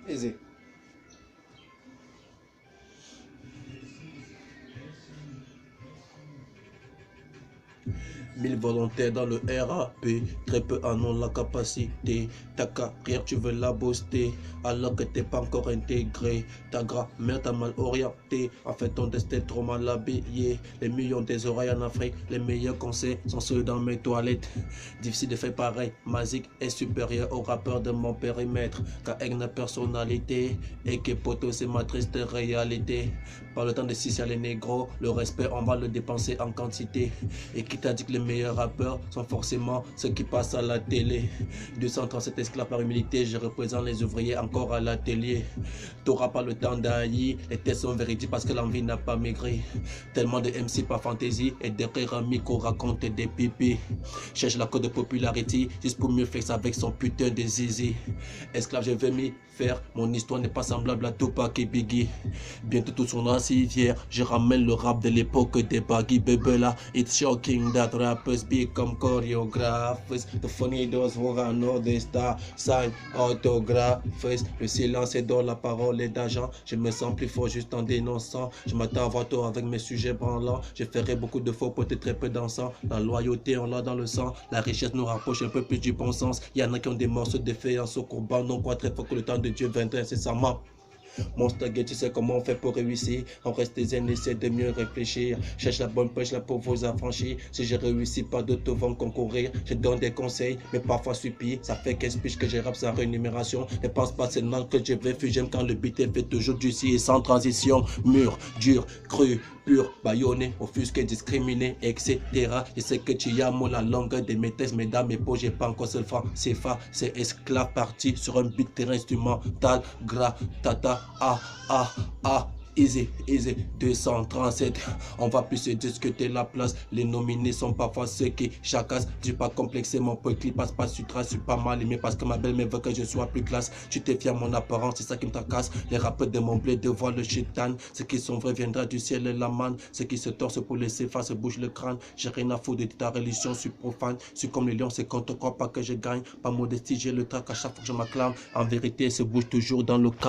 Easy. Mille volontaires dans le RAP, très peu en ont la capacité. Ta carrière, tu veux la booster, alors que t'es pas encore intégré. Ta grammaire t'a mal orienté, en fait ton destin est trop mal habillé. Les millions des oreilles en Afrique, les meilleurs conseils sont ceux dans mes toilettes. Difficile de faire pareil, ma zik est supérieure au rappeur de mon périmètre. Car elle n'a personnalité, et que poto c'est ma triste réalité. Par le temps de sucer les négros, le respect on va le dépenser en quantité. Et qui t'a dit que les meilleurs rappeurs sont forcément ceux qui passent à la télé. 237 esclaves par humilité, je représente les ouvriers encore à l'atelier. T'auras pas le temps d'haïr, les tests sont véridiques parce que l'envie n'a pas maigri. Tellement de MC par fantaisie et derrière un micro raconte des pipis. Cherche la code de popularité juste pour mieux faire avec son putain de zizi. Esclave, je vais m'y faire, mon histoire n'est pas semblable à Tupac et Biggie. Bientôt tout son civière, je ramène le rap de l'époque des baggy bebela. It's shocking that rappers become choreographers. The funny those who are know the star sign autographes. Le silence est dans la parole est d'argent. Je me sens plus fort juste en dénonçant. Je m'attends à voir tort avec mes sujets branlants. Je ferai beaucoup de faux peut-être très peu dansant. La loyauté on l'a dans le sang. La richesse nous rapproche un peu plus du bon sens. Il y en a qui ont des morceaux de défaillance au combat. Non quoi très fort que le temps de Dieu viendrait incessamment. Mon stargate, tu sais comment on fait pour réussir. On reste des aînés, essaie de mieux réfléchir. Cherche la bonne pêche, la pour vous affranchir. Si je réussis pas, d'autres vont concourir. Je donne des conseils, mais parfois supplie. Ça fait 15 piges que je rappe sans rémunération. Ne pense pas seulement que je vais fuir. J'aime quand le beat est fait toujours d'ici et sans transition. Mûr, dur, cru, pur, baïonné, offusqué, discriminé, etc. Je sais que tu y as moi la langue des maîtresses, mesdames et peaux, j'ai pas encore seul franc. C'est fa, c'est esclave parti sur un beat terrain instrumental, gras, tata. Easy, 237. On va plus se discuter la place. Les nominés sont parfois ceux qui chacassent. J'ai pas complexé mon peu qui passe pas sur trace. Je suis pas mal aimé parce que ma belle-mère veut que je sois plus classe. Tu t'es fier à mon apparence, c'est ça qui me tracasse. Les rappeurs de mon blé devoient le chétan. Ceux qui sont vrais viendra du ciel et la manne. Ceux qui se torsent pour laisser face se bougent le crâne. J'ai rien à foutre de ta religion, je suis profane. Je suis comme les lions, c'est quand on croit pas que je gagne. Pas modestie, j'ai le trac à chaque fois que je m'acclame. En vérité, se bouge toujours dans le crâne.